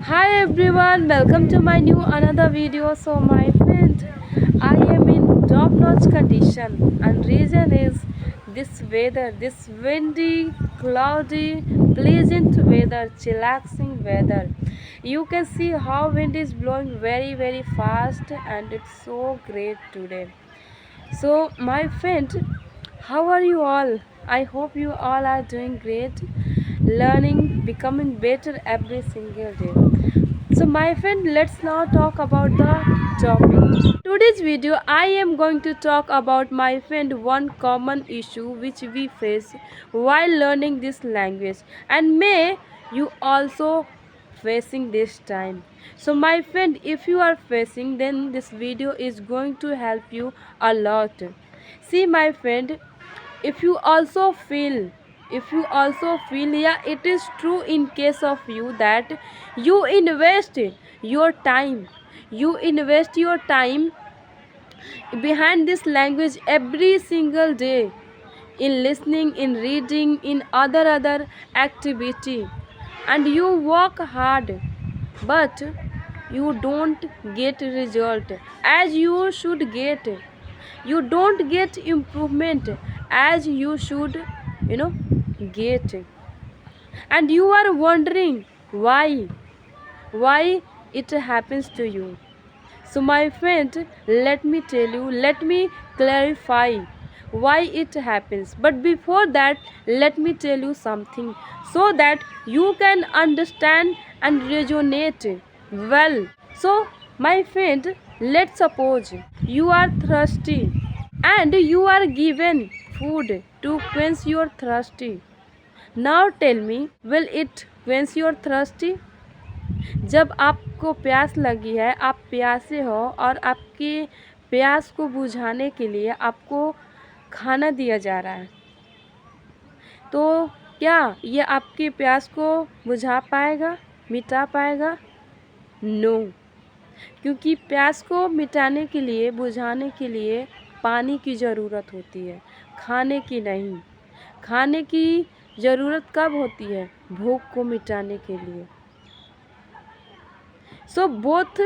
Hi everyone, welcome to my new another video. So my friend, I am in top-notch condition and reason is this weather, this windy, cloudy, pleasant weather, chillaxing weather. You can see how wind is blowing very fast and it's so great today. So my friend, how are you all? I hope you all are doing great, learning, becoming better every single day. So my friend, let's now talk about the topic. Today's video, I am going to talk about my friend one common issue which we face while learning this language, and may you also facing this time. So my friend, if you are facing, then this video is going to help you a lot. See my friend, if you also feel yeah, it is true in case of you that you invest your time behind this language every single day, in listening, in reading, in other activity, and you work hard, but you don't get result as you should get. You don't get improvement as you should, you know get, and you are wondering why it happens to you. So my friend, let me clarify why it happens, but before that let me tell you something so that you can understand and resonate well. So my friend, let's suppose you are thirsty and you are given food to quench your thirsty. Now tell me, will it quench your thirsty? जब आपको प्यास लगी है, आप प्यासे हो और आपके प्यास को बुझाने के लिए आपको खाना दिया जा रहा है, तो क्या ये आपकी प्यास को बुझा पाएगा, मिटा पाएगा? नो, क्योंकि प्यास को मिटाने के लिए, बुझाने के लिए पानी की ज़रूरत होती है, खाने की नहीं। खाने की ज़रूरत कब होती है? भूख को मिटाने के लिए। So both,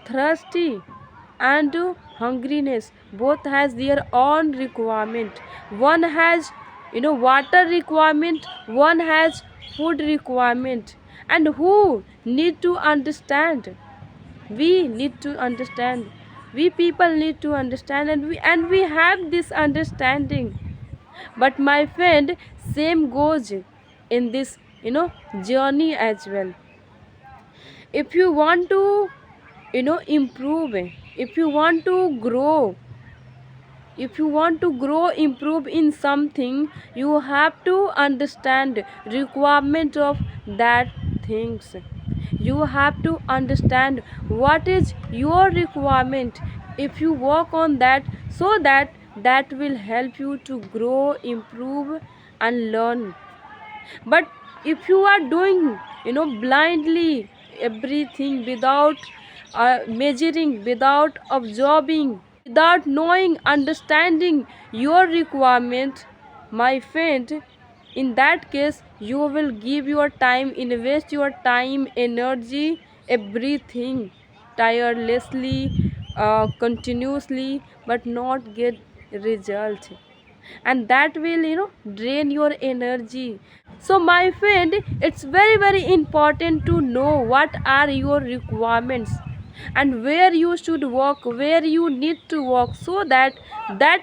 thirsty and hungriness, both has their own requirement. One has, water requirement, one has food requirement, and who need to understand? We need to understand. We people need to understand, and we have this understanding. But my friend, same goes in this, journey as well. If you want to, improve, if you want to grow, improve in something, you have to understand requirement of that things. You have to understand what is your requirement. If you work on that, so that will help you to grow, improve and learn. But if you are doing, blindly everything without measuring, without absorbing, without knowing, understanding your requirement, my friend, in that case you will give your time, invest your time, energy, everything tirelessly, continuously, but not get result, and that will, drain your energy. So my friend, it's very important to know what are your requirements and where you should work, where you need to work, so that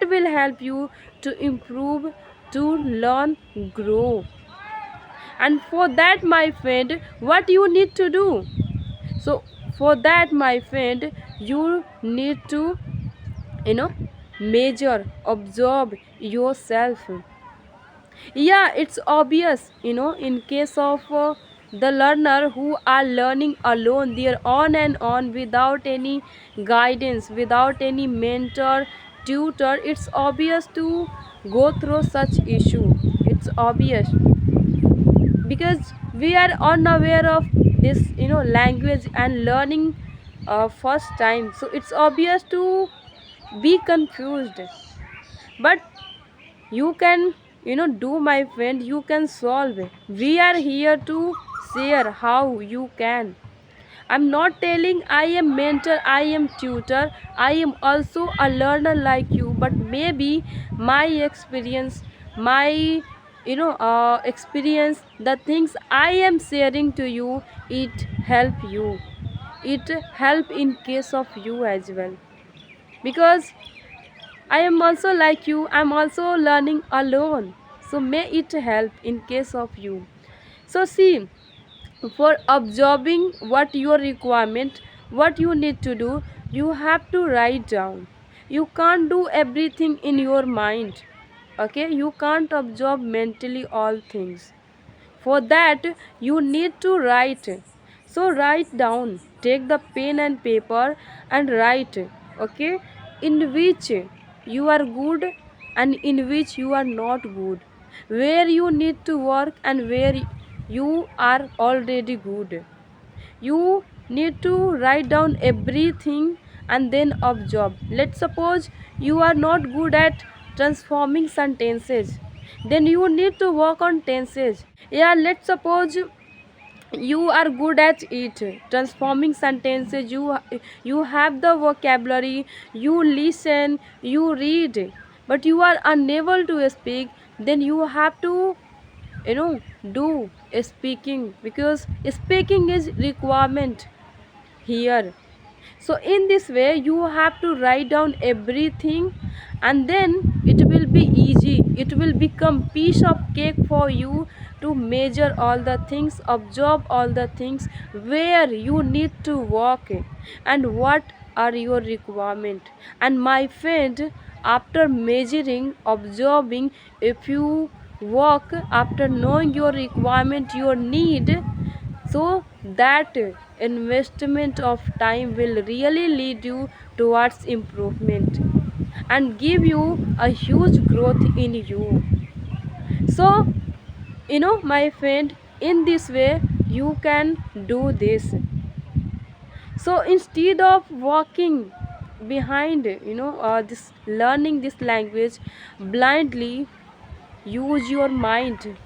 will help you to improve, to learn, grow. And for that my friend, what you need to do? So for that my friend, you need to, measure, observe yourself. Yeah, it's obvious, in case of the learner who are learning alone, they are on and on without any guidance, without any mentor, tutor. It's obvious to go through such issue. It's obvious because we are unaware of this, language and learning first time. So it's obvious to be confused, but you can, do my friend, you can solve it. We are here to share how you can. I'm not telling I am mentor, I am tutor. I am also a learner like you, but maybe my experience, my experience, the things I am sharing to you, it help you. It help in case of you as well. Because I am also like you, I'm also learning alone. So may it help in case of you. So see, for absorbing what your requirement, what you need to do, you have to write down. You can't do everything in your mind. Okay, you can't absorb mentally all things. For that you need to write. So write down, take the pen and paper and write. Okay, in which you are good and in which you are not good, where you need to work and where you are already good. You need to write down everything and then observe. Let's suppose you are not good at transforming sentences, then you need to work on tenses. Yeah, let's suppose you are good at it, transforming sentences. You have the vocabulary, you listen, you read, but you are unable to speak. Then you have to do speaking, because speaking is requirement here. So in this way you have to write down everything, and then it will be easy, it will become piece of cake for you to measure all the things, absorb all the things, where you need to work and what are your requirement. And my friend, after measuring, observing, if you work after knowing your requirement, your need, so that investment of time will really lead you towards improvement and give you a huge growth in you. So my friend, in this way you can do this. So instead of walking behind this learning this language blindly, use your mind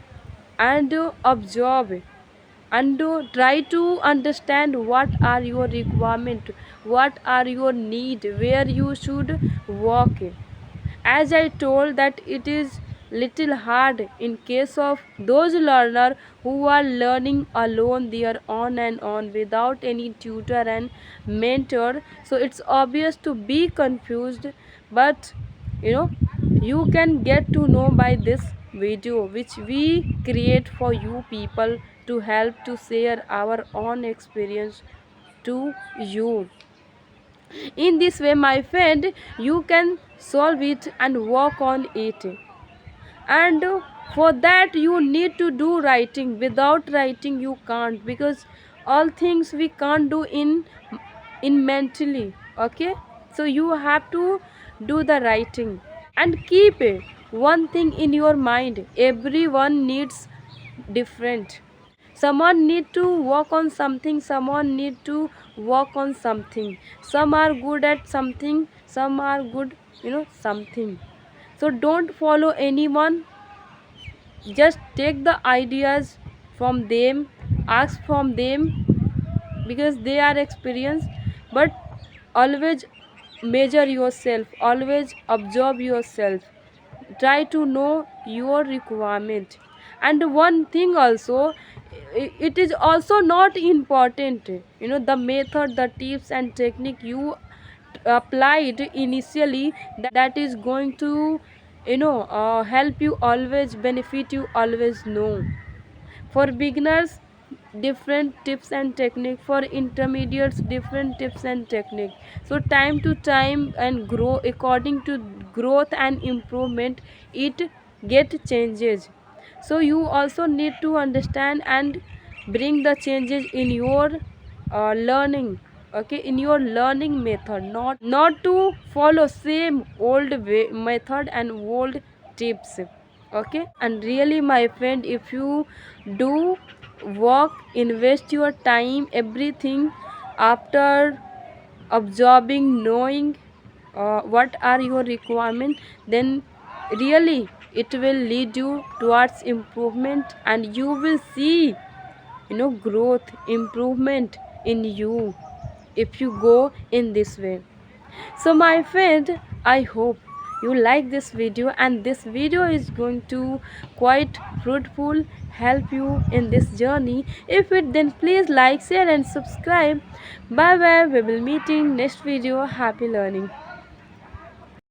and observe and try to understand what are your requirement, what are your need, where you should work. As I told that it is little hard in case of those learner who are learning alone, they are on and on without any tutor and mentor. So it's obvious to be confused, but you know you can get to know by this video which we create for you people, to help to share our own experience to you. In this way, my friend, you can solve it and work on it. And for that, you need to do writing. Without writing, you can't, because all things we can't do in mentally. Okay, so you have to do the writing and keep one thing in your mind. Everyone needs different. Someone need to work on something, someone need to work on something. Some are good at something, some are good something. So don't follow anyone, just take the ideas from them, ask from them, because they are experienced. But always measure yourself, always observe yourself, try to know your requirement. And one thing also, it is also not important, the method, the tips and technique you applied initially, that is going to help you always, benefit you always. No, for beginners different tips and technique, for intermediates different tips and technique. So time to time and grow according to growth and improvement, it get changes. So you also need to understand and bring the changes in your learning. Okay, in your learning method, not to follow same old way, method and old tips. Okay, and really my friend, if you do work, invest your time, everything, after absorbing, knowing what are your requirement, then really it will lead you towards improvement, and you will see growth, improvement in you if you go in this way. So my friend, I hope you like this video, and this video is going to quite fruitful, help you in this journey. If it, then please like, share and subscribe. Bye bye, we will meet in next video. Happy learning.